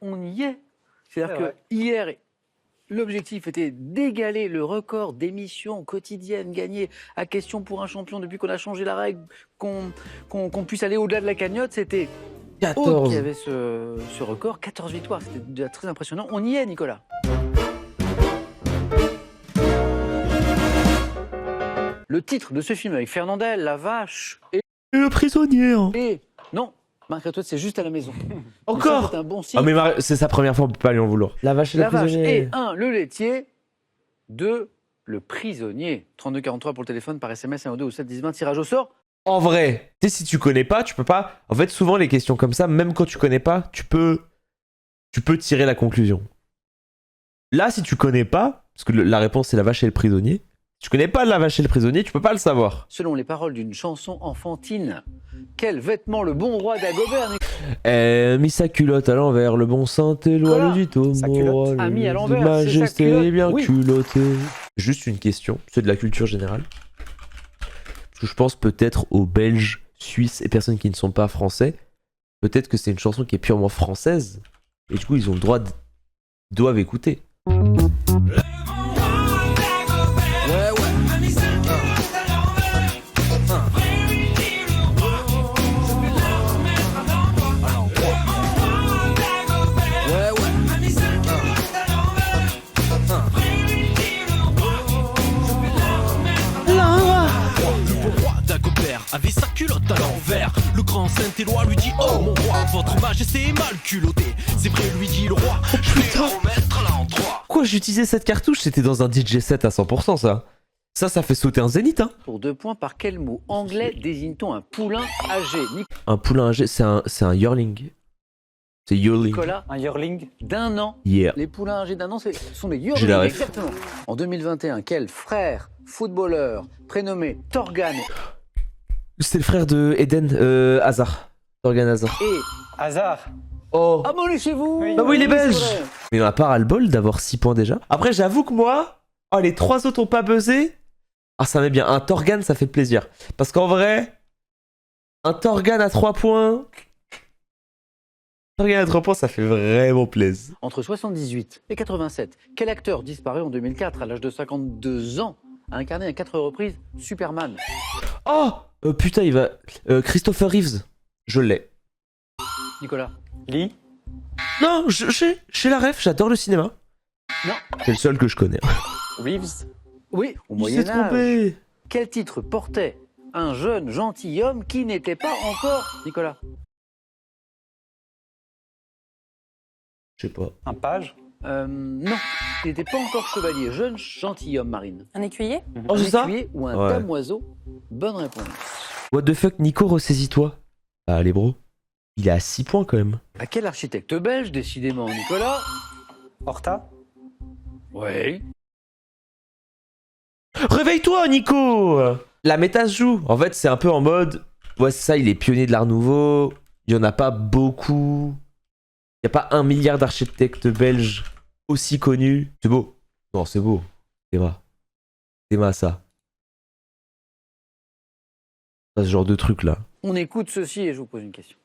on y est. C'est-à-dire C'est vrai. que hier, l'objectif était d'égaler le record d'émissions quotidiennes gagnées à question pour un champion depuis qu'on a changé la règle, qu'on puisse aller au-delà de la cagnotte. C'était Aude 14. qui avait ce record, 14 victoires. C'était déjà très impressionnant. On y est, Nicolas. Le titre de ce film avec Fernandel, La Vache Et le prisonnier. Hein. et... Non, Marc Antoine, c'est juste à la maison. Encore. C'est un bon signe. Ah mais c'est sa première fois, on peut pas lui en vouloir. La vache et le La Vache prisonnier. et 1, le laitier. 2, le prisonnier. 3243 pour le téléphone, par SMS, 1 2 ou 7 10 20, tirage au sort. En vrai, tu sais, si tu connais pas, tu peux pas. En fait, souvent les questions comme ça, même quand tu connais pas, tu peux tirer la conclusion. Là, si tu connais pas, parce que la réponse c'est la vache et le prisonnier. Si tu connais pas la vache et le prisonnier, tu peux pas le savoir. Selon les paroles d'une chanson enfantine, quel vêtement le bon roi d'Agobert Mis sa culotte à l'envers, le bon saint éloi Voilà. le dit au Sa culotte. moral, Ah, mis à de l'envers, c'est sa majesté culotte. bien Oui. culottée. Juste une question, c'est de la culture générale. Parce que je pense peut-être aux Belges, Suisses et personnes qui ne sont pas français. Peut-être que c'est une chanson qui est purement française. Et du coup, ils ont le droit doivent écouter. Dagobert avait sa culotte à l'envers. Le grand Saint-Éloi lui dit: oh mon roi, votre majesté est mal culottée. C'est vrai, lui dit le roi, je vais la remettre là en trois. Pourquoi j'utilisais cette cartouche? C'était dans un DJ set à 100% ça. Ça fait sauter un zénith hein. Pour 2 points, par quel mot anglais désigne-t-on un poulain âgé? Un poulain âgé, c'est un yearling. C'est yearling. Nicolas, Un yearling. d'un an. Yeah. Les poulains âgés d'un an, ce sont des J'ai yearlings, la ref. exactement. En 2021, quel frère footballeur prénommé Torgan C'est le frère de Eden Hazard. Torgan Hazard. et... Ah, Hasard. Oh. Abonnez-vous Oui. Bah oui, il est belge. c'est vrai. Mais on a pas ras-le-bol d'avoir 6 points déjà. Après, j'avoue que moi, les 3 autres ont pas buzzé. Ah, ça m'est bien. Un Torgan, ça fait plaisir. Parce qu'en vrai, un Torgan à 3 points. Torgan à 3 points, ça fait vraiment plaisir. Entre 78 et 87, quel acteur disparu en 2004 à l'âge de 52 ans a incarné à 4 reprises Superman? Oh putain, il va. Christopher Reeves. Je l'ai. Nicolas? Lee. Non, j'ai la ref, j'adore le cinéma. Non. C'est le seul que je connais. Reeves. Oui, au Il s'est Moyen-Âge. trompé. Quel titre portait un jeune gentilhomme qui n'était pas encore... Nicolas? Je sais pas. Un page. Non, il n'était pas encore chevalier. Jeune gentilhomme, Marine. Un écuyer? Oh, Un c'est ça? écuyer ou un Ouais. damoiseau? Bonne réponse. What the fuck, Nico, ressaisis-toi. Ah, allez, bro. Il est à 6 points quand même. À quel architecte belge, décidément, Nicolas? Horta. Oui. Réveille-toi, Nico! La méta se joue. En fait, c'est un peu en mode. Ouais, c'est ça, il est pionnier de l'art nouveau. Il y en a pas beaucoup. Il n'y a pas 1 milliard d'architectes belges aussi connus. C'est beau. Non, c'est beau. Théma. Théma, ça. Ça, ce genre de truc là. On écoute ceci et je vous pose une question.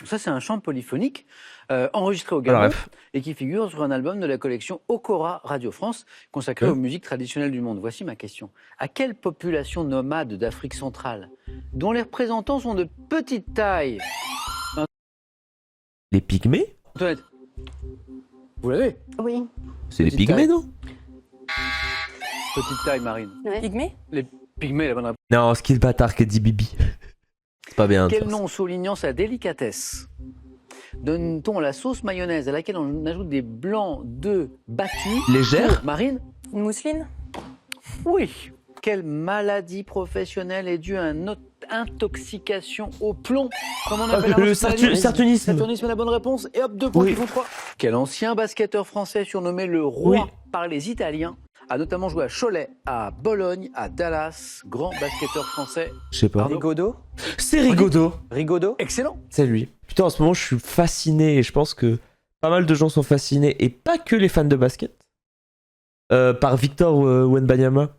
Ça, c'est un chant polyphonique enregistré au Alors, Gabon bref. et qui figure sur un album de la collection Okora Radio France consacré Ouais. aux musiques traditionnelles du monde. Voici ma question. À quelle population nomade d'Afrique centrale, dont les représentants sont de petite taille... Les pygmées? Antoinette, vous l'avez? Oui. C'est les Petite pygmées, taille. non? Petite taille, Marine. Pygmée? Les pygmées, la bonne réponse. Non, ce qui est le bâtard qui dit Bibi. C'est pas bien. Quel ça. nom soulignant sa délicatesse donne-t-on à la sauce mayonnaise à laquelle on ajoute des blancs d'œufs battus? Légère? Marine? Une mousseline? Oui. Quelle maladie professionnelle est due à une intoxication au plomb? Comment on appelle la Le maladie? sartunisme. Saturnisme est la bonne réponse. Et hop, 2 points Oui. qui font 3. Quel ancien basketteur français surnommé le roi Oui. par les Italiens a notamment joué à Cholet, à Bologne, à Dallas, grand basketteur français? Je sais pas. Rigaudot. C'est Rigaudot. Rigaudot. Excellent. C'est lui. Putain, en ce moment, je suis fasciné et je pense que pas mal de gens sont fascinés, et pas que les fans de basket, par Victor Wembanyama,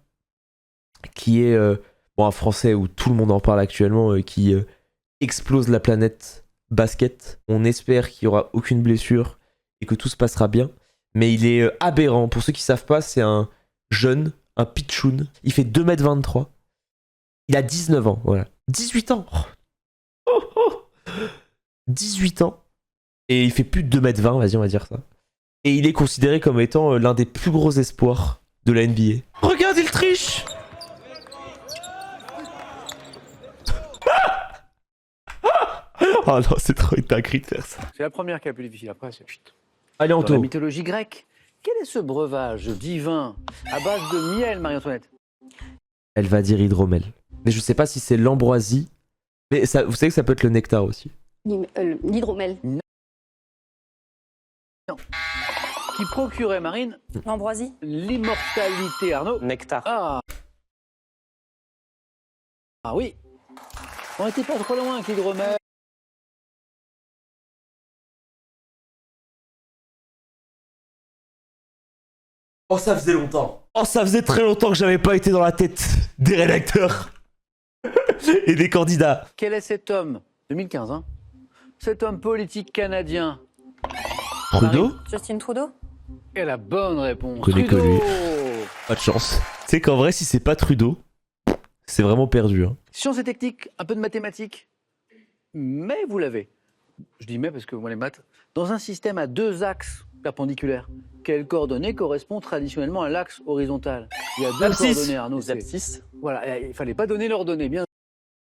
qui est Bon, un Français où tout le monde en parle actuellement, qui explose la planète basket. On espère qu'il n'y aura aucune blessure et que tout se passera bien. Mais il est aberrant. Pour ceux qui ne savent pas, c'est un jeune, un pitchoun. Il fait 2m23. Il a 19 ans, voilà. 18 ans. Oh, oh. 18 ans. Et il fait plus de 2m20, vas-y, on va dire ça. Et il est considéré comme étant l'un des plus gros espoirs de la NBA. Regarde, il triche. Oh non, c'est trop une dinguerie de faire ça. C'est la première qui est la plus difficile. Après, c'est chut. Allez, Dans la Anto. mythologie grecque, quel est ce breuvage divin à base de miel, Marie-Antoinette? Elle va dire hydromel. Mais je sais pas si c'est l'ambroisie. Mais ça, vous savez que ça peut être le nectar aussi. L'hydromel. Qui procurait, Marine, L'ambroisie. l'immortalité, Arnaud. Nectar. Ah oui. On n'était pas trop loin avec l'hydromel. Oh, ça faisait longtemps. Oh, ça faisait très longtemps que j'avais pas été dans la tête des rédacteurs et des candidats. Quel est cet homme, 2015, hein, cet homme politique canadien? Trudeau? Justin Trudeau. Et la bonne réponse. On connaît que Trudeau. lui. Pas de chance. Tu sais qu'en vrai, si c'est pas Trudeau, c'est vraiment perdu. Hein. Sciences et techniques, un peu de mathématiques. Mais vous l'avez. Je dis mais parce que moi les maths. Dans un système à deux axes perpendiculaires, quelle coordonnée correspond traditionnellement à l'axe horizontal? Il y a deux L'abscisse. coordonnées, Arnaud. Les abscisses. Voilà, il fallait pas donner l'ordonnée, bien.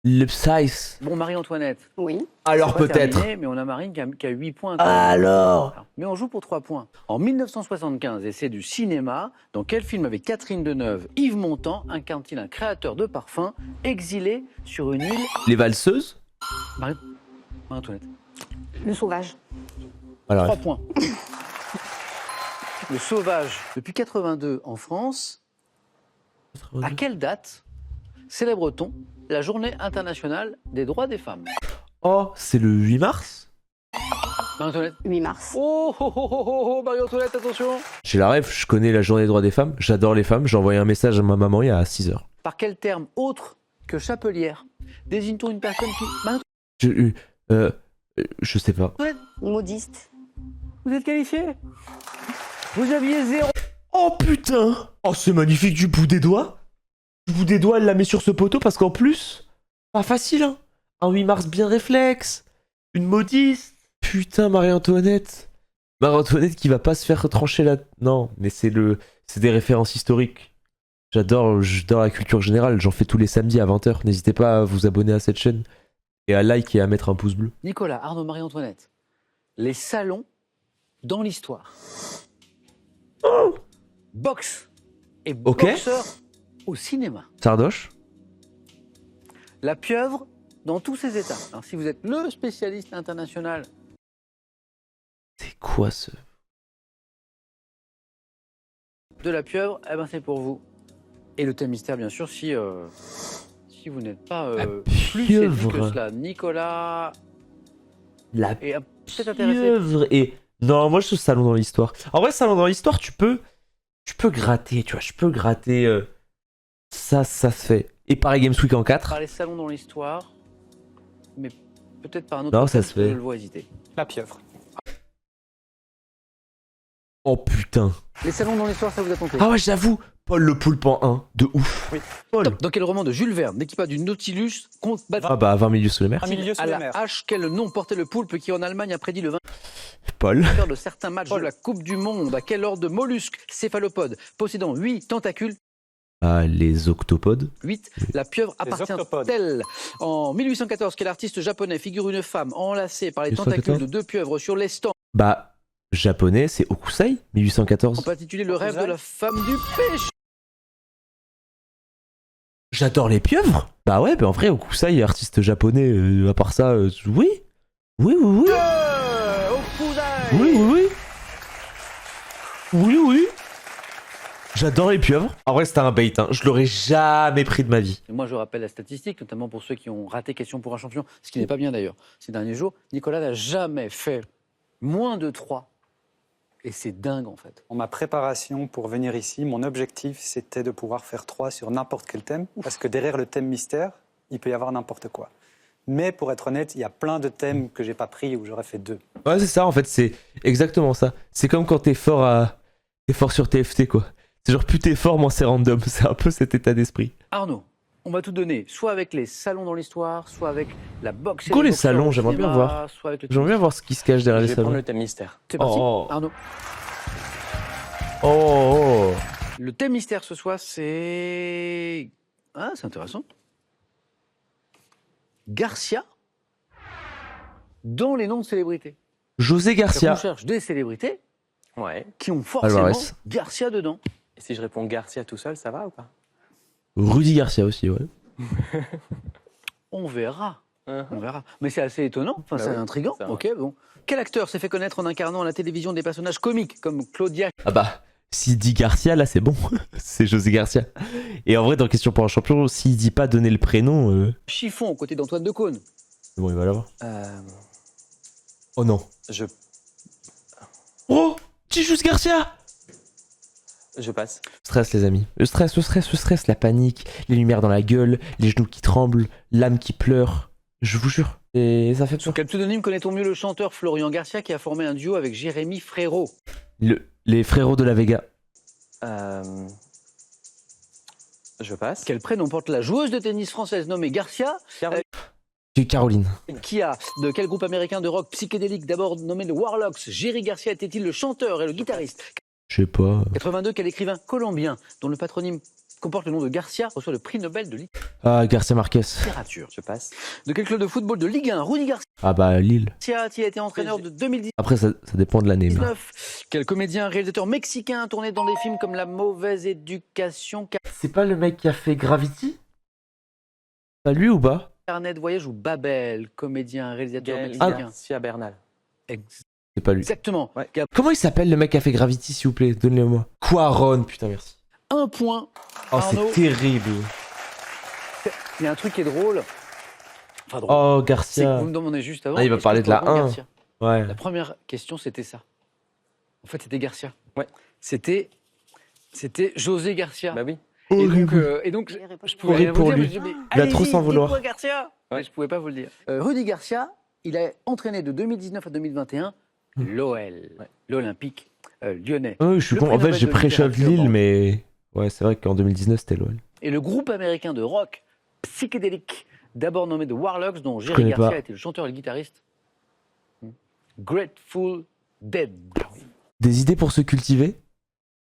Le psice. Bon, Marie-Antoinette. Oui. Alors c'est pas peut-être. terminé, mais on a Marine qui a 8 points. Alors. Mais on joue pour 3 points. En 1975, et c'est du cinéma, dans quel film avec Catherine Deneuve, Yves Montand incarne-t-il un créateur de parfums exilé sur une île? Les valseuses? Marie-Antoinette. Le sauvage. Alors, 3 points. Le sauvage. Depuis 82 en France, à quelle date célèbre-t-on la journée internationale des droits des femmes? oh, c'est le 8 mars? Marie-Antoinette. 8 mars. Oh, oh, oh, oh, oh, Marie-Antoinette, attention. J'ai la rêve, je connais la journée des droits des femmes, j'adore les femmes, j'ai envoyé un message à ma maman il y a 6h. Par quel terme autre que chapelière désigne-t-on une personne qui... Je sais pas. Modiste. Vous êtes qualifié? Vous aviez 0. Oh putain! Oh, c'est magnifique du bout des doigts! Du bout des doigts, elle la met sur ce poteau parce qu'en plus, pas facile, hein! Un 8 mars bien réflexe! Une modiste! Putain, Marie-Antoinette! Marie-Antoinette qui va pas se faire trancher la... Non, mais c'est des références historiques. J'adore la culture générale, j'en fais tous les samedis à 20h. N'hésitez pas à vous abonner à cette chaîne et à like et à mettre un pouce bleu. Nicolas, Arnaud, Marie-Antoinette. Les salons dans l'histoire. Boxe et Ok. boxeur au cinéma. Sardoche? La pieuvre dans tous ses états. Alors, si vous êtes le spécialiste international C'est quoi ce... de la pieuvre, eh ben c'est pour vous. Et le thème mystère, bien sûr, si vous n'êtes pas La plus séduit pieuvre. que cela. Nicolas La est peut-être intéressé. pieuvre et... Non, moi je suis salon dans l'histoire. En vrai, salon dans l'histoire, tu peux gratter, tu vois, je peux gratter... Ça se fait. Et Paris Games Week en 4. Par les salons dans l'histoire, mais peut-être par un autre. Non, ça thème, se fait. Je le vois hésiter. La pieuvre. Oh putain. Les salons dans l'histoire, ça vous a tenté? Ah ouais, j'avoue, Paul le Poulpe en 1, de ouf. Oui. Paul. Dans quel roman de Jules Verne, l'équipage du Nautilus compte battre Ah bah, 20 milieux sous les mers. Un milieu sous à la la mer. hache? Quel nom portait le poulpe qui en Allemagne a prédit le Paul. vainqueur de certains matchs Paul. de la Coupe du Monde? À quel ordre de mollusques céphalopodes possédant 8 tentacules? Ah, les octopodes. 8. La pieuvre Les octopodes. appartient-elle? En 1814, quel artiste japonais figure une femme enlacée par les 1814? tentacules de 2 pieuvres sur les stands? Bah, japonais, c'est Okusai, On 1814. peut intituler le rêve de la femme du péché. J'adore les pieuvres. Bah ouais, bah en vrai, Okusai, artiste japonais, à part ça, oui. Oui, oui, oui. Okudai. Oui, oui, oui. Oui, oui. J'adore les pieuvres. En vrai, c'était un bait, hein. Je l'aurais jamais pris de ma vie. Et moi, je rappelle la statistique, notamment pour ceux qui ont raté Question pour un champion, ce qui n'est pas bien d'ailleurs. Ces derniers jours, Nicolas n'a jamais fait moins de 3 Et c'est dingue en fait. En ma préparation pour venir ici, mon objectif, c'était de pouvoir faire 3 sur n'importe quel thème. Parce que derrière le thème mystère, il peut y avoir n'importe quoi. Mais pour être honnête, il y a plein de thèmes que j'ai pas pris où j'aurais fait 2. Ouais, c'est ça, en fait, c'est exactement ça. C'est comme quand t'es fort sur TFT, quoi. C'est genre, plus t'es fort, moins c'est random. C'est un peu cet état d'esprit. Arnaud, on va tout donner, soit avec les salons dans l'histoire, soit avec la boxe. et Go, les boxeurs salons, au j'aimerais bien cinéma, voir. soit avec le J'aimerais bien voir ce qui se cache derrière Je les vais prendre salons. le thème mystère. C'est parti, Oh. Arnaud. Oh. Le thème mystère ce soir, c'est... Ah, c'est intéressant. Garcia dans les noms de célébrités. José Garcia. On cherche des célébrités Ouais. qui ont forcément Alvarez. Garcia dedans. Et si je réponds Garcia tout seul, ça va ou pas? Rudy Garcia aussi, ouais. On verra. On verra. Mais c'est assez étonnant, enfin, Bah c'est oui, intriguant. c'est vrai. Ok, bon. Quel acteur s'est fait connaître en incarnant à la télévision des personnages comiques comme Claudia Ah bah, s'il dit Garcia, là, c'est bon. C'est José Garcia. Et en vrai, dans Question pour un champion, s'il dit pas donner le prénom, Chiffon aux côtés d'Antoine Decaune? c'est bon, il va l'avoir. Euh, Oh non. je, Oh, Jesus Garcia. je passe. Stress, les amis. Le stress, la panique, les lumières dans la gueule, les genoux qui tremblent, l'âme qui pleure. Je vous jure. Et ça fait Sous peur. quel pseudonyme connaît-on mieux le chanteur Florian Garcia qui a formé un duo avec Jérémy Frérot? Les frérots de la Vega. Je passe. Quel prénom porte la joueuse de tennis française nommée Garcia, Caroline. qui a de quel groupe américain de rock psychédélique d'abord nommé les Warlocks? Jerry Garcia était-il le chanteur et le guitariste? Je sais pas. 82, quel écrivain colombien dont le patronyme comporte le nom de Garcia reçoit le prix Nobel de Ah, Garcia Marquez. littérature? Je passe. De quel club de football de Ligue 1 Rudy Ah bah, Lille. Garcia qui a été entraîneur de 2019? Après, ça dépend de l'année. Mais... Quel comédien réalisateur mexicain a tourné dans des films comme La Mauvaise Éducation, C'est pas le mec qui a fait Gravity? Pas lui ou pas? Carnet de voyage ou Babel? Comédien réalisateur Gaël mexicain. Garcia Bernal. C'est pas lui. Exactement. Ouais. Comment il s'appelle le mec qui a fait Gravity, s'il vous plaît? Donnez-le-moi. Quaron, putain, merci. Un point. Oh, Arnaud. c'est terrible. Il y a un truc qui est drôle. Enfin drôle. Oh, C'est que Garcia. vous me demandez juste avant. Ah, il va est-ce parler que de la je peux répondre 1. Garcia? Ouais. La première question, c'était ça. En fait, c'était Garcia. Ouais. C'était José Garcia. Bah oui. Et donc, je pouvais rien Horrible pour vous dire, lui. mais je dis, mais Il a trop allez-y, s'en vouloir. dites-moi Garcia. Ouais. Mais je pouvais pas vous le dire. Rudy Garcia, il a entraîné de 2019 à 2021 l'OL, l'Olympique lyonnais. Oui, je suis Le con. prix En fait, Nobel j'ai de pré-shove littérature, Lille, bon. mais. Ouais, c'est vrai qu'en 2019, c'était LOL. Et le groupe américain de rock psychédélique, d'abord nommé The Warlocks, dont Jerry connais Garcia pas. était le chanteur et le guitariste. Grateful Dead. Des idées pour se cultiver?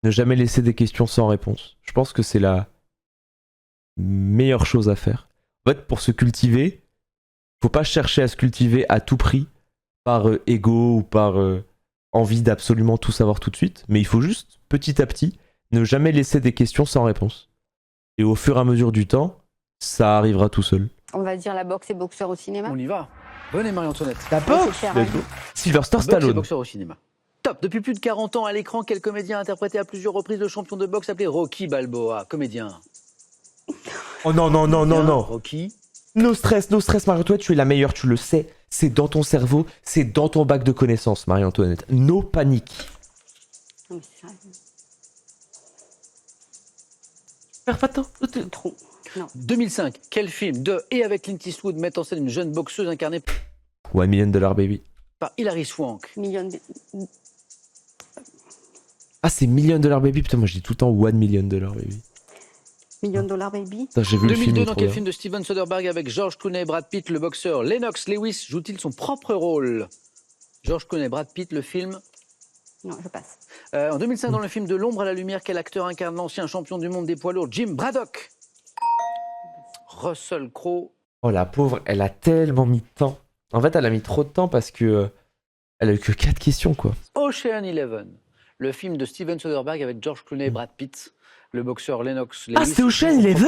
Ne jamais laisser des questions sans réponse. Je pense que c'est la meilleure chose à faire. En fait, pour se cultiver, faut pas chercher à se cultiver à tout prix par ego ou par envie d'absolument tout savoir tout de suite, mais il faut juste, petit à petit, ne jamais laisser des questions sans réponse. Et au fur et à mesure du temps, ça arrivera tout seul. On va dire la boxe et boxeur au cinéma. On y va. Venez Marie-Antoinette. La boxe, c'est cher, let's hein. go. Sylvester Boxe et Stallone. boxeur au cinéma. Top. Depuis plus de 40 ans à l'écran, quel comédien a interprété à plusieurs reprises le champion de boxe appelé Rocky Balboa? Comédien. Oh non, non, non, non, Comédien, non. Rocky. No stress, Marie-Antoinette, tu es la meilleure, tu le sais. C'est dans ton cerveau, c'est dans ton bac de connaissances, Marie-Antoinette. No panique. Non, mais c'est sérieux. Perds pas de temps. Trop. Non. 2005. Quel film de et avec Clint Eastwood met en scène une jeune boxeuse incarnée $1 million, baby. par Hilary Swank? Million de... Ah, c'est $1 million, baby. Putain, moi je dis tout le temps $1 million, baby. Million de dollars, baby. Putain, j'ai vu le film. 2002, il est dans trop quel bien. film de Steven Soderbergh avec George Clooney et Brad Pitt, le boxeur Lennox Lewis joue-t-il son propre rôle? George Clooney, Brad Pitt, le film. Non, je passe. En 2005, dans le film De l'ombre à la lumière, quel acteur incarne l'ancien champion du monde des poids lourds, Jim Braddock? Russell Crowe. Oh, la pauvre, elle a tellement mis de temps. En fait, elle a mis trop de temps parce que. Elle a eu que 4 questions, quoi. Ocean Eleven, le film de Steven Soderbergh avec George Clooney et Brad Pitt, le boxeur Lennox Lewis. Ah, c'est Ocean Eleven?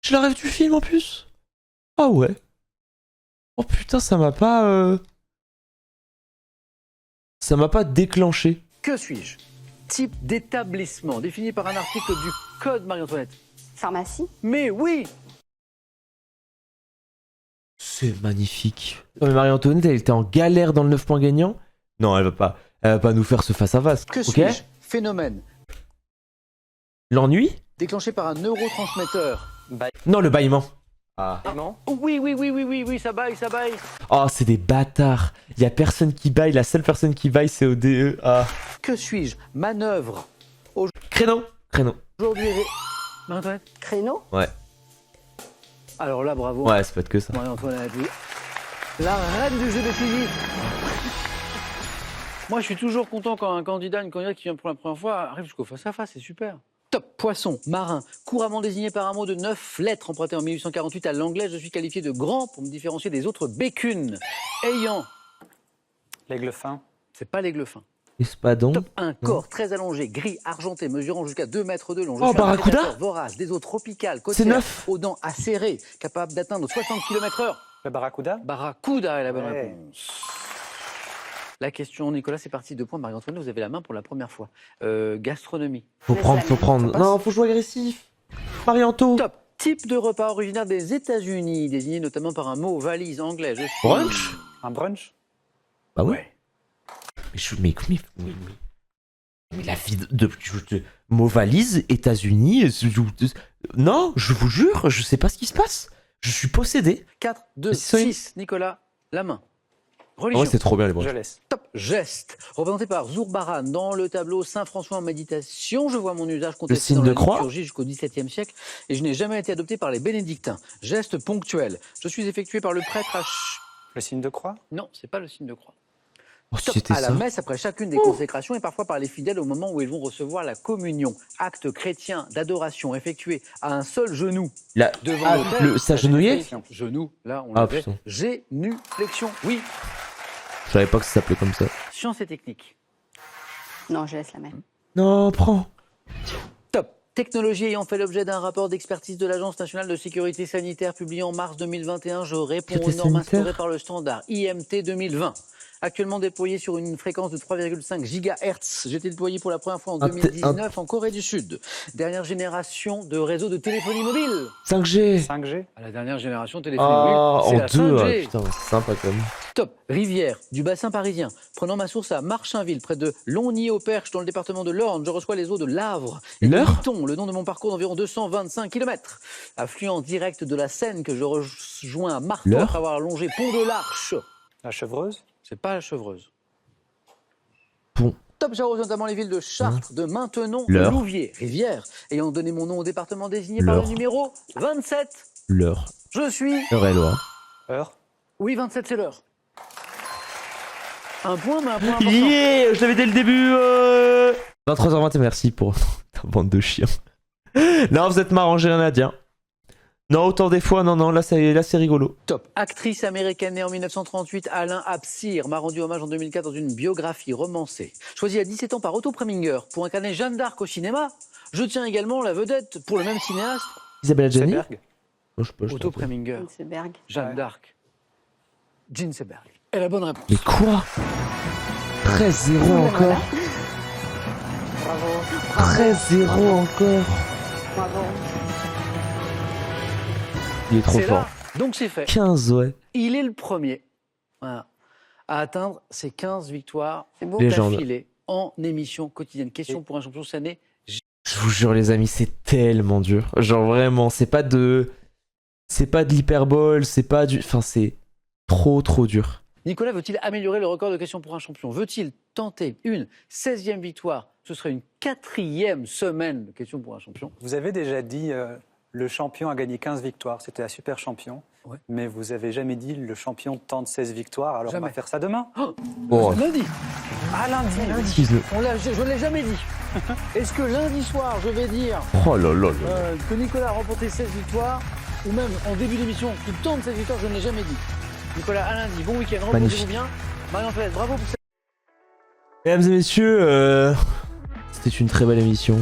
Je la rêve du film en plus. Ah ouais. Oh putain, ça m'a pas. Ça m'a pas déclenché. Que suis-je? Type d'établissement défini par un article du Code Marie-Antoinette. Pharmacie. Mais oui! C'est magnifique. Non mais Marie-Antoinette, elle était en galère dans le 9 points gagnant. Non, elle Elle va pas nous faire ce face-à-face. Que Ok. suis-je? Phénomène L'ennui? déclenché par un neurotransmetteur. Non, le bâillement. Ah. Non. Oui, ça baille. Oh, c'est des bâtards. Y a personne qui baille. La seule personne qui baille, c'est ODE. Ah. Que suis-je? Manœuvre. Créneau. Aujourd'hui, Marie-Antoinette? Créneau. Ouais. Alors là, bravo. Ouais, c'est pas que ça. Marie-Antoinette, oui. La reine du jeu décisif. Moi, je suis toujours content quand un candidat, une candidate qui vient pour la première fois arrive jusqu'au face-à-face, c'est super. Top, poisson, marin, couramment désigné par un mot de 9 lettres emprunté en 1848 à l'anglais, je suis qualifié de grand pour me différencier des autres bécunes. Ayant, L'aigle fin. c'est pas l'aigle fin. Espadon. Top, un corps très allongé, gris, argenté, mesurant jusqu'à 2 mètres de long. Je Oh, suis un barracuda prédateur vorace, des eaux tropicales, C'est côtières, 9. aux dents acérées, capable d'atteindre 60 km/h. Le barracuda. Barracuda est la bonne Ouais. réponse. La question, Nicolas, c'est parti. 2 points. Marie-Antoinette, vous avez la main pour la première fois. Gastronomie. Faut prendre. Ça Non, passe. faut jouer agressif. Marianto. Top. Type de repas originaire des États-Unis, désigné notamment par un mot valise anglais. Je suis... Brunch. Un brunch. Bah ouais. Mais la vie de mot valise, États-Unis. Non, je vous jure, je sais pas ce qui se passe. Je suis possédé. 4, 2, Mais c'est- 6. Nicolas, la main. Oh, Religion. c'est trop bien les Je brunchs. laisse. Top. Geste. Représenté par Zurbaran dans le tableau Saint-François en méditation. Je vois mon usage contesté signe dans de la croix. liturgie jusqu'au XVIIe siècle et je n'ai jamais été adopté par les bénédictins. Geste ponctuel. Je suis effectué par le prêtre à... Le signe de croix. Non, c'est pas le signe de croix. Oh, Top, c'était à la ça. messe après chacune des consécrations et parfois par les fidèles au moment où ils vont recevoir la communion. Acte chrétien d'adoration effectué à un seul genou La... devant Ah, l'autel. s'agenouiller. Genou, là on Ah, l'avait. putain. Génuflexion, oui. Je savais pas que ça s'appelait comme ça. Sciences et techniques. Non, je laisse la même. Non, prends. Top. Technologie ayant fait l'objet d'un rapport d'expertise de l'Agence nationale de sécurité sanitaire publié en mars 2021, je réponds aux Sécurité normes sanitaire. instaurées par le standard IMT 2020. Actuellement déployé sur une fréquence de 3,5 GHz. J'ai été déployé pour la première fois en Un 2019 en Corée du Sud. Dernière génération de réseau de téléphonie mobile. 5G. 5G. À la dernière génération de téléphonie Ah, mobile, en c'est deux. la Ah, 5G. putain, c'est sympa quand même. Top. Rivière du bassin parisien. Prenant ma source à Marchainville, près de Longny-au-Perche, dans le département de l'Orne, je reçois les eaux de l'Avre et de L'Eure Lyton, le long de mon parcours d'environ 225 km. Affluent direct de la Seine que je rejoins à Marteau L'Eure après avoir longé Pont de l'Arche. La chevreuse. C'est pas la Chevreuse. Pont. Top, j'arrose notamment les villes de Chartres, de Maintenon, de L'Eure. Louviers, Rivière, ayant donné mon nom au département désigné par le L'Eure. numéro 27. L'heure. Je suis... Eure-et-Loire. Heure. Oui, 27, c'est l'heure. Un point, mais un point important. Yeah, je l'avais dès le début. 23h20, merci pour ta bande de chiens. Non, vous êtes marrant, j'ai rien à dire. Non, autant des fois, non, là c'est rigolo. Top. Actrice américaine née en 1938, Alain Absir m'a rendu hommage en 2004 dans une biographie romancée. Choisie à 17 ans par Otto Preminger pour incarner Jeanne d'Arc au cinéma, je tiens également la vedette pour le même cinéaste, Isabelle Adjani. Seberg. Non, je sais pas, je Otto t'en prie. Preminger, Ginsberg. Jeanne Ouais. d'Arc, Jean Seberg. Et la bonne réponse. Mais quoi 13-0 encore. Bravo. 13-0 encore. Bravo. Il est trop C'est fort. là, donc c'est fait. 15, ouais. Il est le premier voilà, à atteindre ses 15 victoires C'est beau. Légende. d'affilée en émission quotidienne. Question pour un champion cette année. Je vous jure les amis, c'est tellement dur. Genre vraiment, c'est pas de l'hyperbole, c'est pas du... Enfin, c'est trop dur. Nicolas veut-il améliorer le record de questions pour un champion? Veut-il tenter une 16e victoire? Ce serait une 4e semaine de questions pour un champion. Vous avez déjà dit le champion a gagné 15 victoires. C'était un super champion. Ouais. Mais vous avez jamais dit le champion tente 16 victoires. Alors on Jamais. va faire ça demain. Oh, Lundi. Ah, lundi. excuse-le. Je ne l'ai jamais dit. Est-ce que lundi soir, je vais dire Oh là là là. que Nicolas a remporté 16 victoires ou même en début d'émission qu'il tente 16 victoires? Je ne l'ai jamais dit. Nicolas, à lundi, bon week-end, reposez-vous Magnifique. bien. Marie-Antoinette, bravo pour cette... Mesdames et messieurs, c'était une très belle émission.